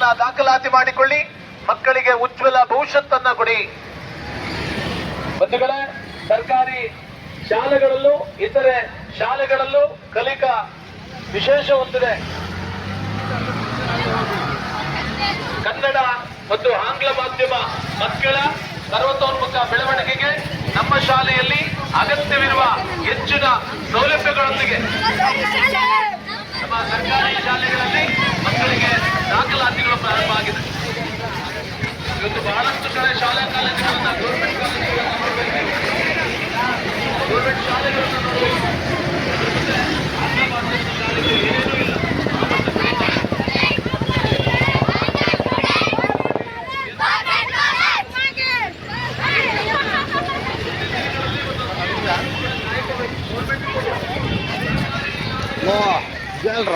ವಿದ್ಯಾಭ್ಯಾಸವನ್ನ ದಾಖಲಾತಿ ಮಾಡಿಕೊಳ್ಳಿ, ಮಕ್ಕಳಿಗೆ ಉಜ್ವಲ ಭವಿಷ್ಯತ್ತನ್ನ ಕೊಡಿ. ಬಂಧುಗಳೇ, ಸರ್ಕಾರಿ ಶಾಲೆಗಳಲ್ಲೂ ಇತರೆ ಶಾಲೆಗಳಲ್ಲೂ ಕಲಿಕಾ ವಿಶೇಷ ಹೊಂದಿದೆ. ಕನ್ನಡ ಮತ್ತು ಆಂಗ್ಲ ಮಾಧ್ಯಮ ಮಕ್ಕಳ ಸರ್ವತೋನ್ಮುಖ ಬೆಳವಣಿಗೆಗೆ ನಮ್ಮ ಶಾಲೆಯಲ್ಲಿ ಅಗತ್ಯವಿರುವ ಹೆಚ್ಚಿನ ಸೌಲಭ್ಯಗಳೊಂದಿಗೆ ನಮ್ಮ ಸರ್ಕಾರಿ ಶಾಲೆಗಳಲ್ಲಿ ಮಕ್ಕಳಿಗೆ ದಾಖಲಾತಿಗಳು ಪ್ರಾರಂಭ ಆಗಿದೆ. ಇವತ್ತು ಬಹಳಷ್ಟು ಕಡೆ ಶಾಲಾ ಕಾಲೇಜುಗಳನ್ನ ಗೌರ್ಮೆಂಟ್ ಶಾಲೆಗಳನ್ನು ನೋಡಬೇಕು. ಆಂಗ್ಲ ಮಾಧ್ಯಮದ ಶಾಲೆಗಳು ಏನೂ ಇಲ್ಲ. ಹೇಳ್ರ